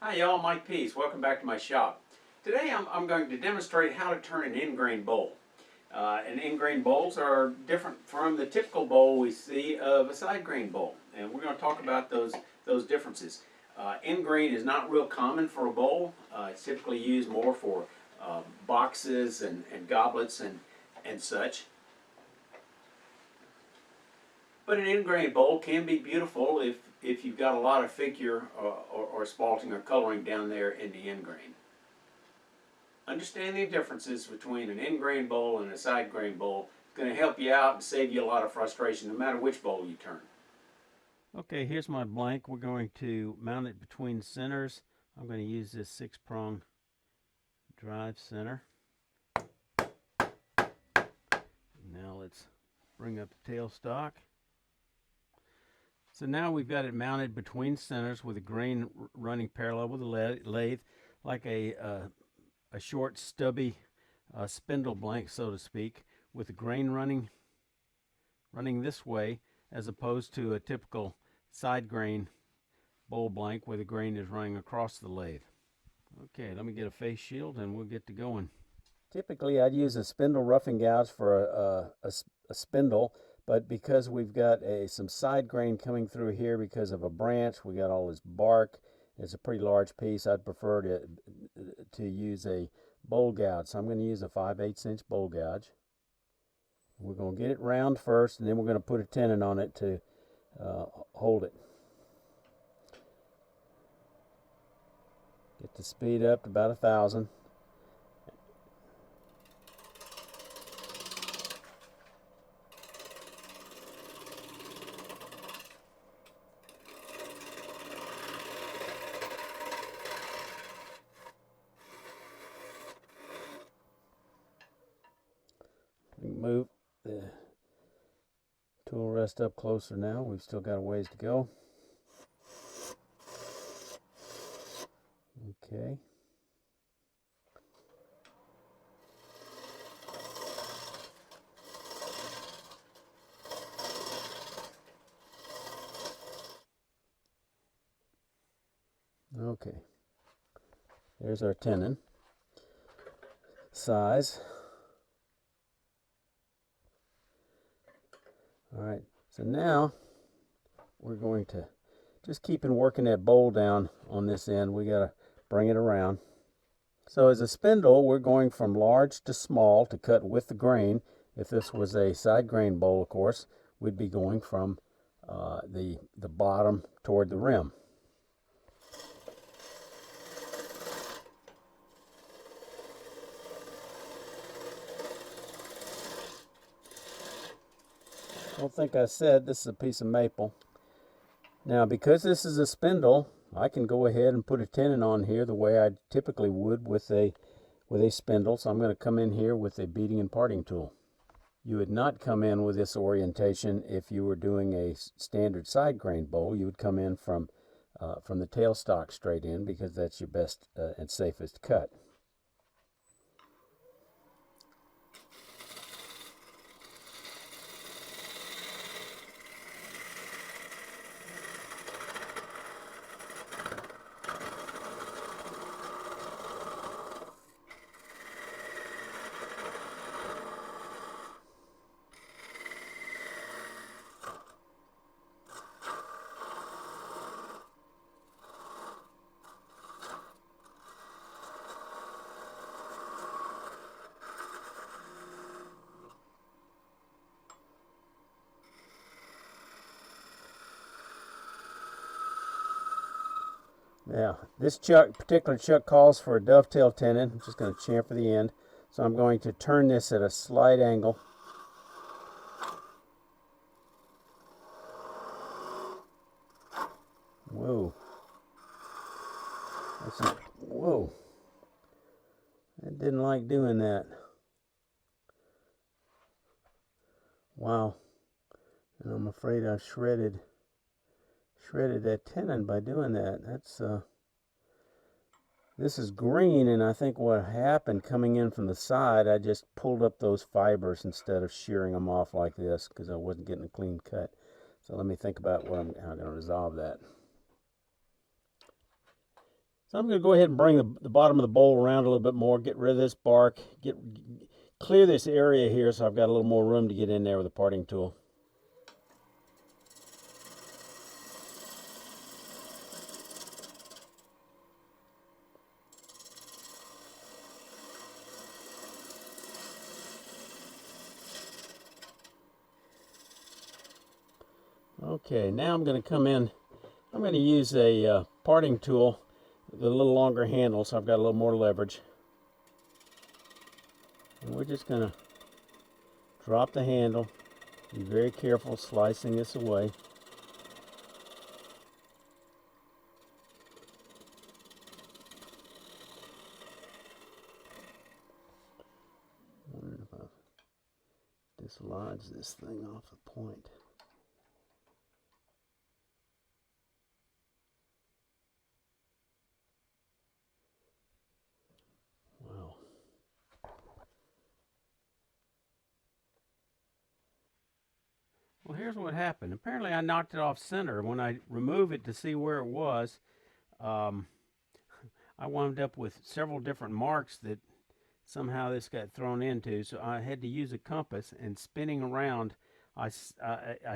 Hi y'all, Mike Pease. Welcome back to my shop. Today I'm going to demonstrate how to turn an end-grain bowl. And end-grain bowls are different from the typical bowl we see of a side-grain bowl. And we're going to talk about those differences. End-grain is not real common for a bowl. It's typically used more for boxes and goblets and such. But an end-grain bowl can be beautiful if you've got a lot of figure or spalting or coloring down there in the end grain. Understanding the differences between an end grain bowl and a side grain bowl is going to help you out and save you a lot of frustration no matter which bowl you turn. Okay, here's my blank. We're going to mount it between centers. I'm going to use this 6-prong drive center. Now let's bring up the tailstock. So now we've got it mounted between centers with a grain running parallel with the lathe, like a short stubby spindle blank, so to speak, with the grain running this way, as opposed to a typical side grain bowl blank where the grain is running across the lathe. Okay, let me get a face shield and we'll get to going. Typically I'd use a spindle roughing gouge for a spindle, but because we've got some side grain coming through here because of a branch, we got all this bark. It's a pretty large piece. I'd prefer to use a bowl gouge. So I'm going to use a 5/8 inch bowl gouge. We're going to get it round first, and then we're going to put a tenon on it to hold it. Get the speed up to about 1,000. Move the tool rest up closer now. We've still got a ways to go. Okay. Okay. There's our tenon. Size. Alright, so now we're going to just keep working that bowl down on this end. We got to bring it around. So as a spindle, we're going from large to small to cut with the grain. If this was a side grain bowl, of course, we'd be going from the bottom toward the rim. I don't think I said this is a piece of maple. Now, because this is a spindle, I can go ahead and put a tenon on here the way I typically would with a spindle. So I'm going to come in here with a beating and parting tool. You would not come in with this orientation if you were doing a standard side grain bowl. You would come in from the tailstock straight in, because that's your best and safest cut. Now, this particular chuck calls for a dovetail tenon. I'm just going to chamfer the end. So I'm going to turn this at a slight angle. Whoa. Whoa. I didn't like doing that. Wow. And I'm afraid I shredded that tenon by doing that. That's this is green, and I think what happened coming in from the side, I just pulled up those fibers instead of shearing them off like this because I wasn't getting a clean cut. So let me think about how I'm going to resolve that. So I'm going to go ahead and bring the bottom of the bowl around a little bit more, get rid of this bark, clear this area here so I've got a little more room to get in there with a parting tool. Okay, now I'm going to come in. I'm going to use a parting tool with a little longer handle so I've got a little more leverage. And we're just going to drop the handle. Be very careful slicing this away. I wonder if I dislodge this thing off the point. Wow. Well, here's what happened. Apparently I knocked it off center. When I remove it to see where it was, I wound up with several different marks that somehow this got thrown into. So I had to use a compass, and spinning around, I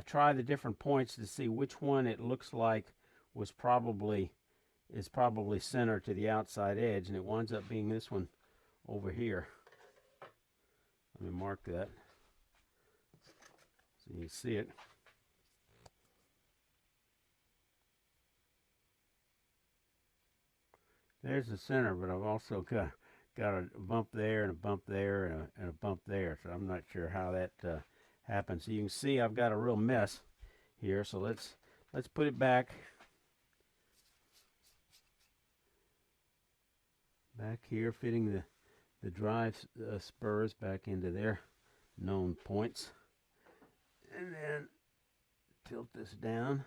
try the different points to see which one it looks like is probably center to the outside edge, and it winds up being this one over here. Let me mark that so you can see it. There's the center, but I've also got a bump there and a bump there and a bump there, so I'm not sure how that happens. So you can see I've got a real mess here, so let's put it back here, fitting the drive spurs back into their known points, and then tilt this down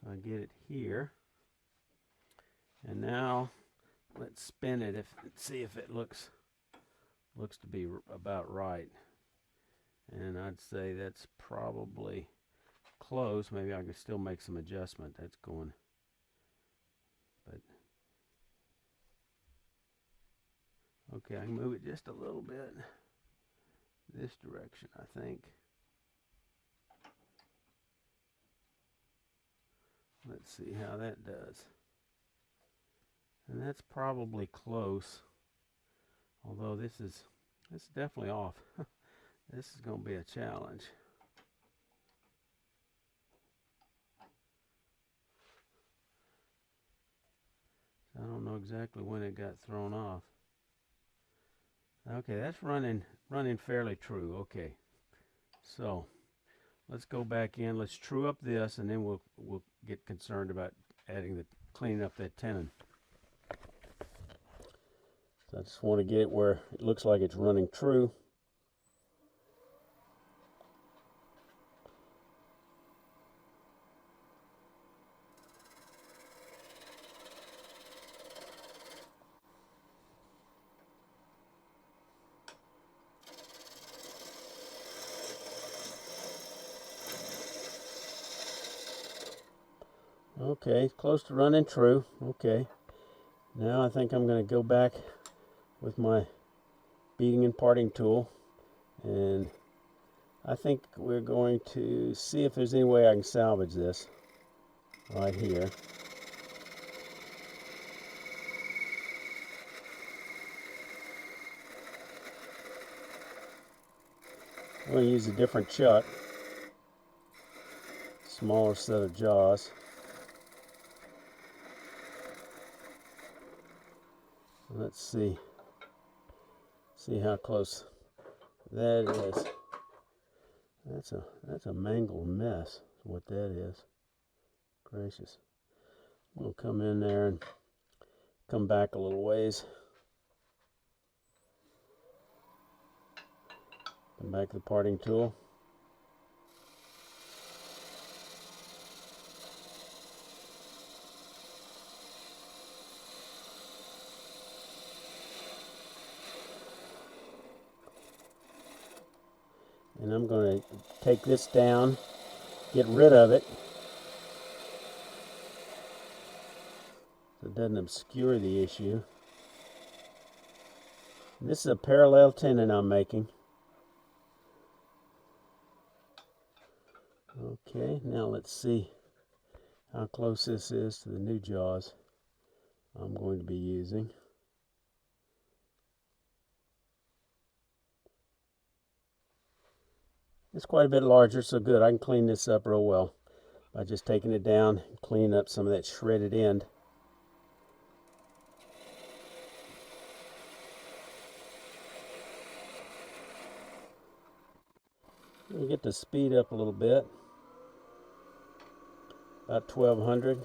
so I get it here. And now let's spin it, see if it looks to be about right. And I'd say that's probably close. Maybe I can still make some adjustment. That's going, but okay, I can move it just a little bit this direction, I think. Let's see how that does. And that's probably close, although this is definitely off. This is going to be a challenge. I don't know exactly when it got thrown off. Okay, that's running fairly true. Okay, so let's go back in. Let's true up this, and then we'll get concerned about cleaning up that tenon. So I just want to get it where it looks like it's running true. Okay, close to running true. Okay, now I think I'm going to go back with my beating and parting tool, and I think we're going to see if there's any way I can salvage this right here. I'm going to use a different chuck, smaller set of jaws. Let's see how close that is. That's a mangled mess, what that is. Gracious. We'll come in there and come back a little ways. Come back to the parting tool. And I'm going to take this down, get rid of it. So it doesn't obscure the issue. This is a parallel tenon I'm making. Okay, now let's see how close this is to the new jaws I'm going to be using. It's quite a bit larger, so good. I can clean this up real well by just taking it down and cleaning up some of that shredded end. We get the speed up a little bit, about 1200.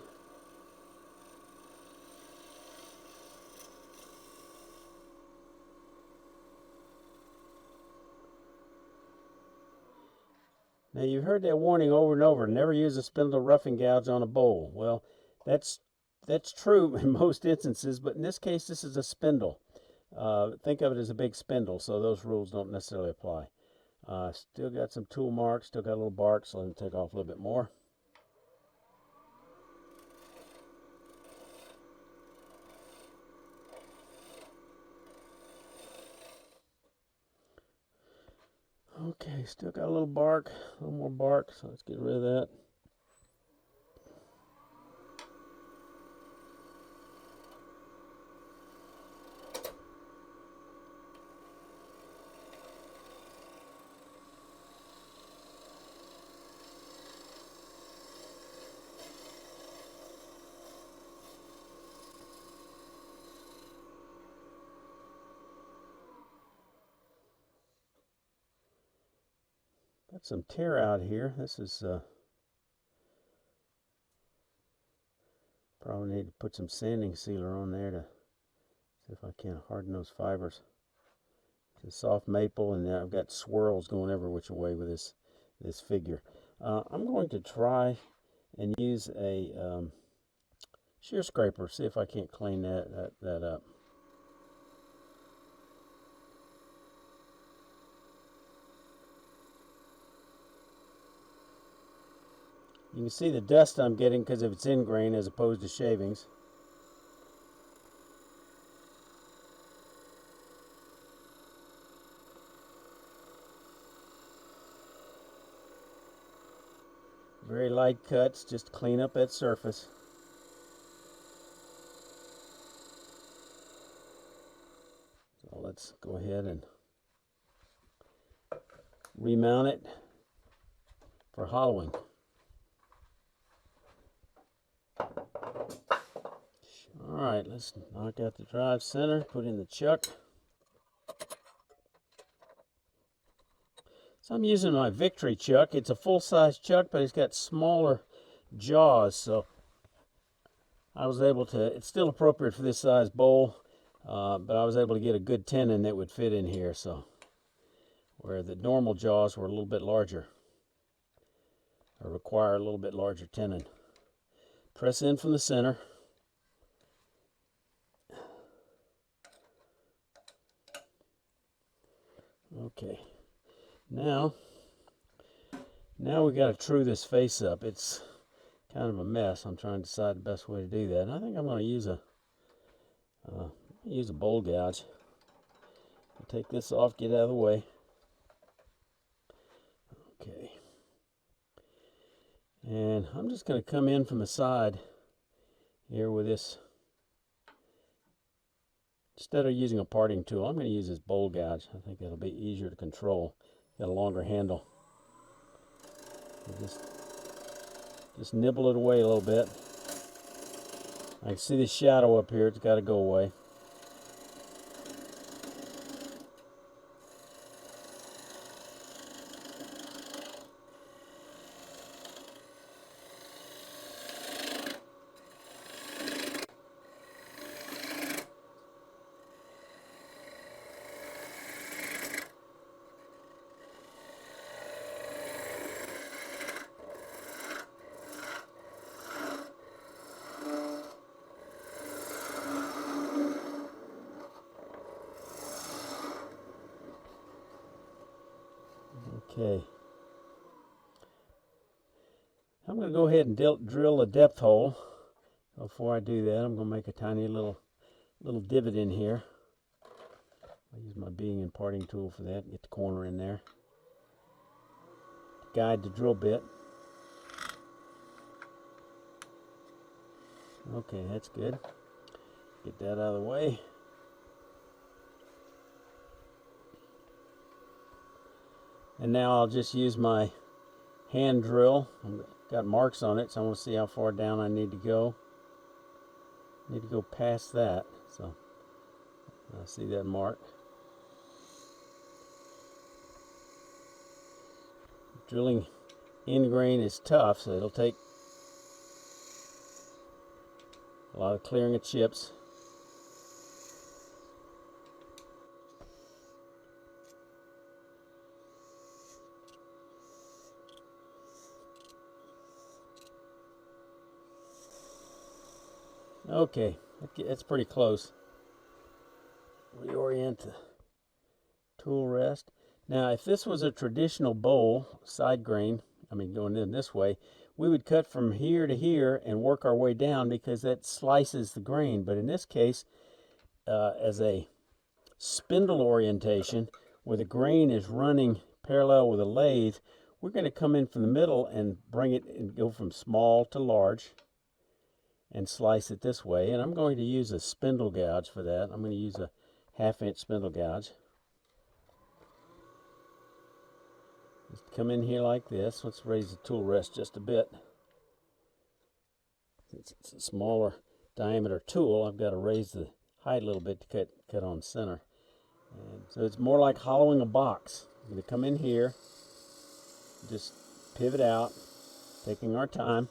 Now you've heard that warning over and over, never use a spindle roughing gouge on a bowl. Well, that's true in most instances, but in this case this is a spindle. Think of it as a big spindle, so those rules don't necessarily apply. Still got some tool marks, still got a little bark, so let me take off a little bit more. Okay, still got a little bark, a little more bark, so let's get rid of that. Got some tear out here. This is probably need to put some sanding sealer on there to see if I can harden those fibers. It's a soft maple, and I've got swirls going every which way with this figure. I'm going to try and use a shear scraper, see if I can't clean that up. You can see the dust I'm getting because of its end grain as opposed to shavings. Very light cuts just to clean up that surface. So let's go ahead and remount it for hollowing. Alright, let's knock out the drive center, put in the chuck. So I'm using my Victory chuck. It's a full-size chuck, but it's got smaller jaws, so I was able to, it's still appropriate for this size bowl, but I was able to get a good tenon that would fit in here, so where the normal jaws were a little bit larger, or require a little bit larger tenon. Press in from the center. Okay, now we got to true this face up. It's kind of a mess. I'm trying to decide the best way to do that. And I think I'm going to use a bowl gouge. I'll take this off, get out of the way. Okay, and I'm just going to come in from the side here with this. Instead of using a parting tool, I'm going to use this bowl gouge. I think that'll be easier to control. Got a longer handle. Just nibble it away a little bit. I can see the shadow up here. It's got to go away. Okay, I'm going to go ahead and drill a depth hole Before I do that, I'm going to make a tiny little divot in here. I use my beading and parting tool for that. Get the corner in there. Guide the drill bit. Okay, that's good. Get that out of the way. And now I'll just use my hand drill. I've got marks on it, so I want to see how far down I need to go. I need to go past that, so I see that mark. Drilling end grain is tough, so it'll take a lot of clearing of chips. Okay, that's pretty close. Reorient the tool rest. Now, if this was a traditional bowl, side grain, I mean going in this way, we would cut from here to here and work our way down because that slices the grain. But in this case, as a spindle orientation, where the grain is running parallel with a lathe, we're going to come in from the middle and bring it and go from small to large and slice it this way. And I'm going to use a spindle gouge for that. I'm going to use a 1/2 inch spindle gouge. Just come in here like this. Let's raise the tool rest just a bit. Since it's a smaller diameter tool, I've got to raise the height a little bit to cut on center. And so it's more like hollowing a box. I'm going to come in here, just pivot out, taking our time.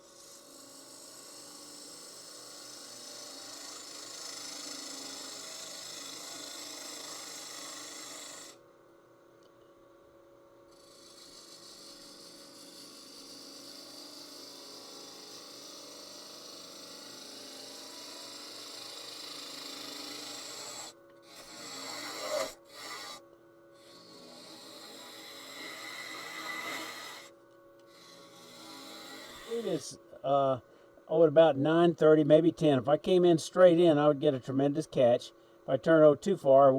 It is at about 9:30, maybe 10. If I came in straight in, I would get a tremendous catch. If I turn out too far, I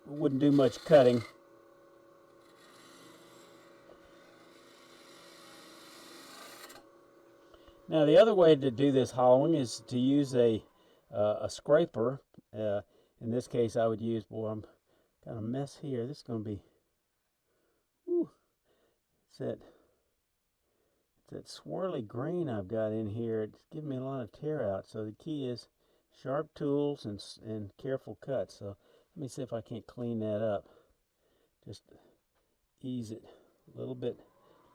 wouldn't do much cutting. Now the other way to do this hollowing is to use a scraper. In this case, I would use, boy, I'm got a mess here. This is going to be, whew, it's that swirly grain I've got in here. It's giving me a lot of tear out. So the key is sharp tools and careful cuts. So let me see if I can't clean that up. Just ease it a little bit,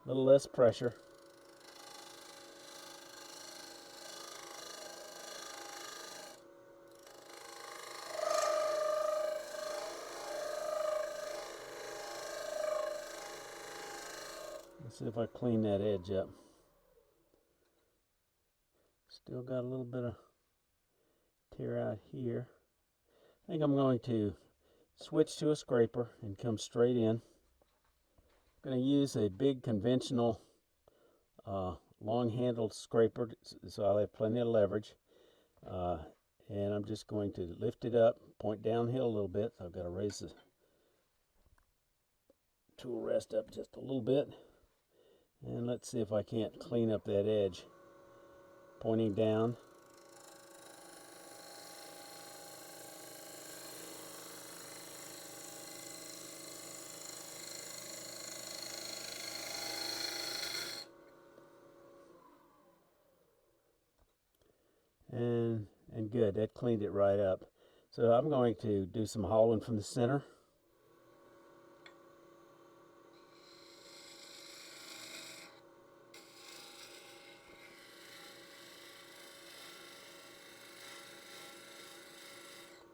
a little less pressure. Let's see if I clean that edge up. Still got a little bit of tear out here. I think I'm going to switch to a scraper and come straight in. I'm going to use a big conventional long-handled scraper so I'll have plenty of leverage. And I'm just going to lift it up, point downhill a little bit. So I've got to raise the tool rest up just a little bit. And let's see if I can't clean up that edge. Pointing down. And good, that cleaned it right up. So I'm going to do some hollowing from the center.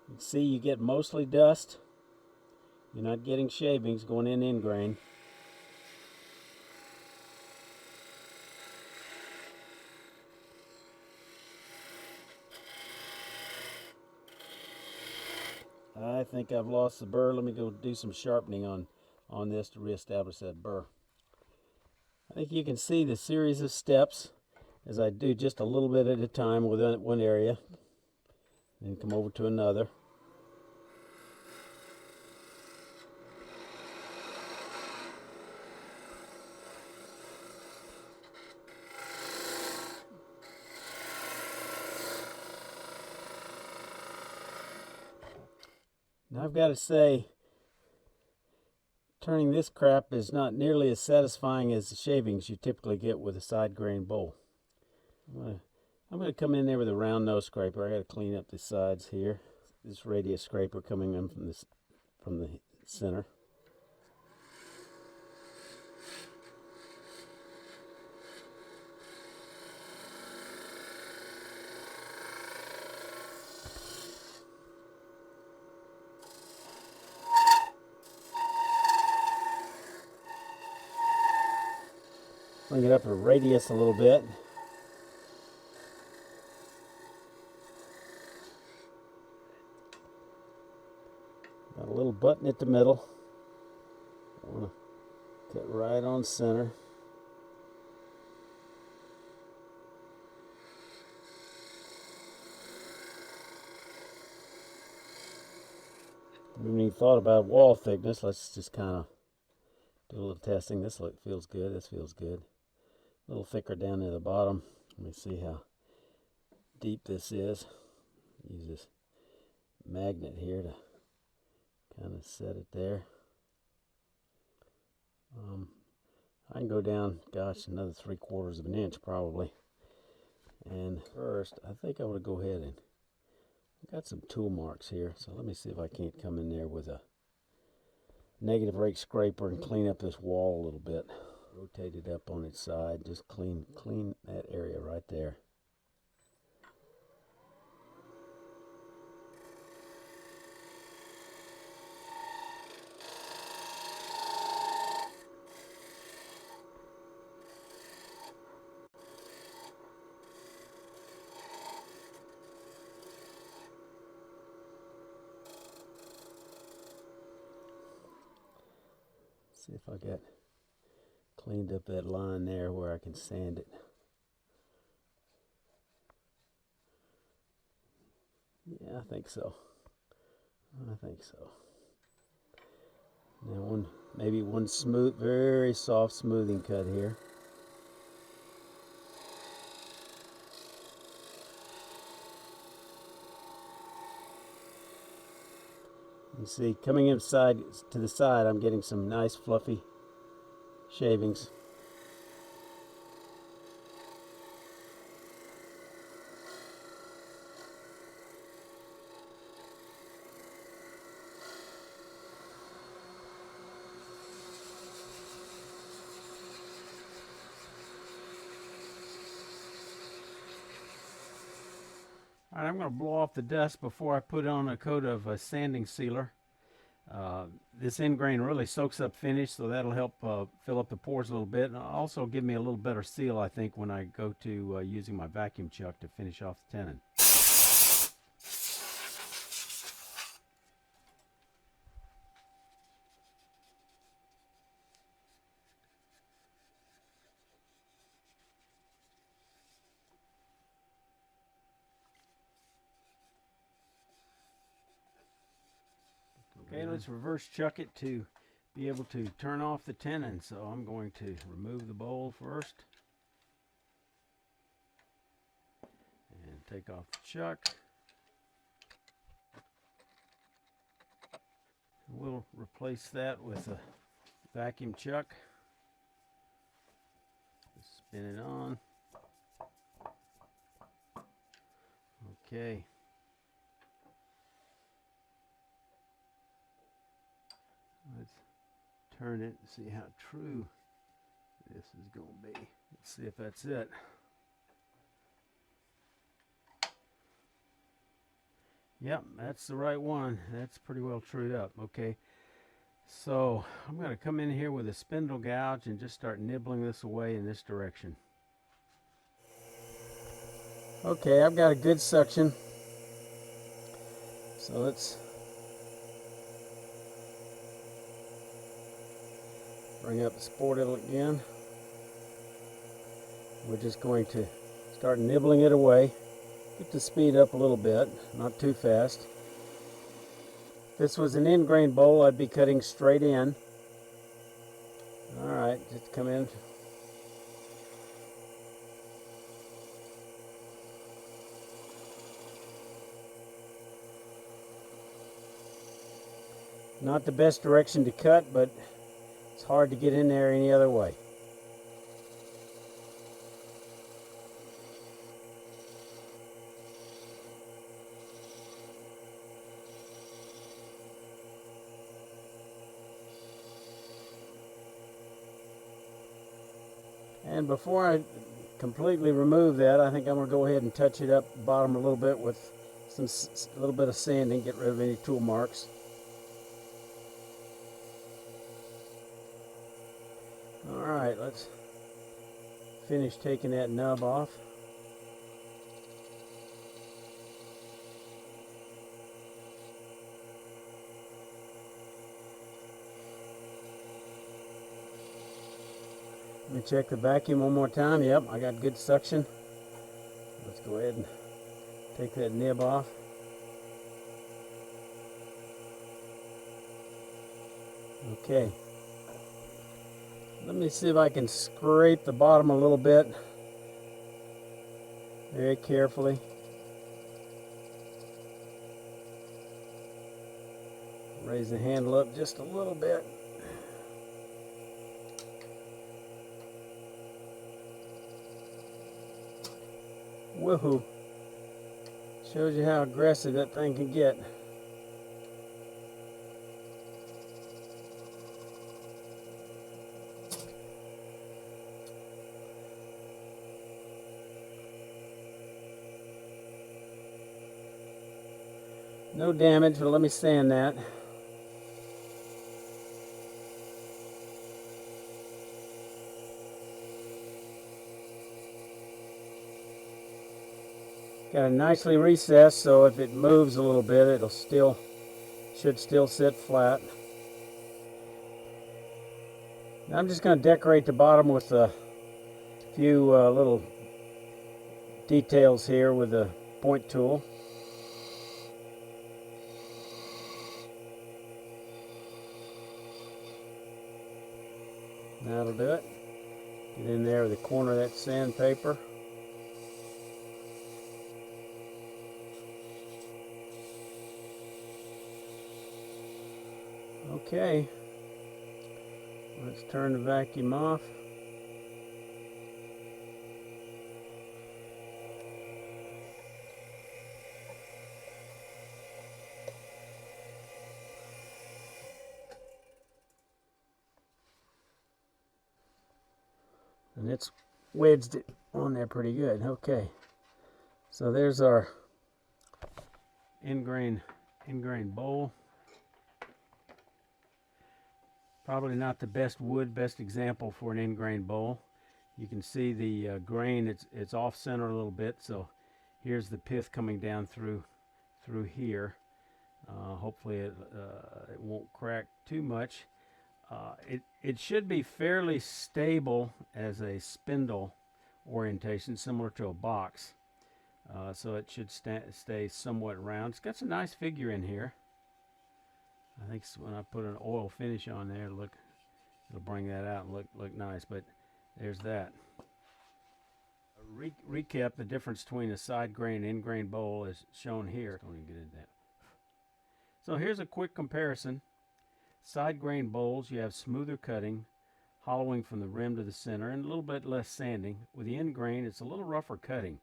You can see you get mostly dust. You're not getting shavings going in grain. I think I've lost the burr. Let me go do some sharpening on this to reestablish that burr. I think you can see the series of steps as I do just a little bit at a time within one area, then come over to another. Now I've got to say, turning this crap is not nearly as satisfying as the shavings you typically get with a side grain bowl. I'm going to come in there with a round nose scraper. I got to clean up the sides here. This radius scraper coming in from the center. Bring it up a radius a little bit. Got a little button at the middle. I want to cut right on center. I haven't even thought about wall thickness. Let's just kind of do a little testing. This feels good. This feels good. A little thicker down near the bottom. Let me see how deep this is. Use this magnet here to kind of set it there. I can go down, gosh, another 3/4 of an inch probably. And first, I think I want to go ahead and got some tool marks here. So let me see if I can't come in there with a negative rake scraper and clean up this wall a little bit. Rotate it up on its side. Just clean that area right there. See if I got cleaned up that line there where I can sand it. Yeah, I think so. I think so. Now maybe one smooth, very soft smoothing cut here. You see, coming inside to the side, I'm getting some nice fluffy shavings. All right, I'm going to blow off the dust before I put on a coat of sanding sealer. This end grain really soaks up finish, so that'll help fill up the pores a little bit, and also give me a little better seal, I think, when I go to using my vacuum chuck to finish off the tenon. Okay, let's reverse chuck it to be able to turn off the tenon. So I'm going to remove the bowl first and take off the chuck. We'll replace that with a vacuum chuck. Just spin it on. Okay. Let's turn it and see how true this is going to be. Let's see if that's it. Yep, that's the right one. That's pretty well trued up. Okay, so I'm going to come in here with a spindle gouge and just start nibbling this away in this direction. Okay, I've got a good suction. So let's bring up the sportle again. We're just going to Start nibbling it away. Get the speed up a little bit, not too fast. If this was an end grain bowl, I'd be cutting straight in. All right, just come in. Not the best direction to cut, but it's hard to get in there any other way. And before I completely remove that, I think I'm going to go ahead and touch it up bottom a little bit with a little bit of sanding, get rid of any tool marks. Alright, let's finish taking that nub off. Let me check the vacuum one more time. Yep, I got good suction. Let's go ahead and take that nib off. Okay. Let me see if I can scrape the bottom a little bit. Very carefully. Raise the handle up just a little bit. Woohoo! Shows you how aggressive that thing can get. No damage, but let me sand that. Got it nicely recessed, so if it moves a little bit, it'll should still sit flat. Now I'm just going to decorate the bottom with a few little details here with the point tool. That'll do it. Get in there with the corner of that sandpaper. Okay, let's turn the vacuum off. And it's wedged it on there pretty good. Okay, so there's our end grain bowl. Probably not the best wood, best example for an end grain bowl. You can see the grain, it's off center a little bit, so here's the pith coming down through here. Hopefully it won't crack too much. It should be fairly stable as a spindle orientation, similar to a box. So it should stay somewhat round. It's got some nice figure in here. I think when I put an oil finish on there, it'll bring that out and look nice. But there's that. Recap the difference between a side grain and end grain bowl is shown here. Don't even get into that. So here's a quick comparison. Side grain bowls, you have smoother cutting, hollowing from the rim to the center, and a little bit less sanding. With the end grain, it's a little rougher cutting.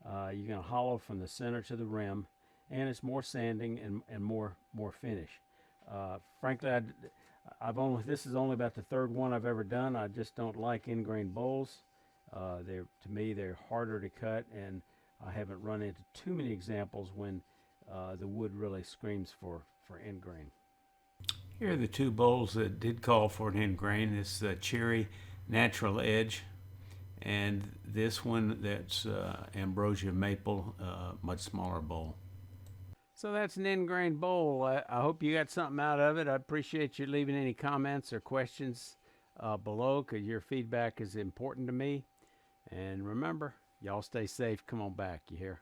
You're going to hollow from the center to the rim, and it's more sanding and more finish. Frankly, this is only about the third one I've ever done. I just don't like end grain bowls. To me, they're harder to cut, and I haven't run into too many examples when the wood really screams for end grain. Here are the two bowls that did call for an end grain. This cherry natural edge, and this one that's ambrosia maple, much smaller bowl. So that's an end grain bowl. I hope you got something out of it. I appreciate you leaving any comments or questions below, because your feedback is important to me. And remember, Y'all stay safe. Come on back. You hear?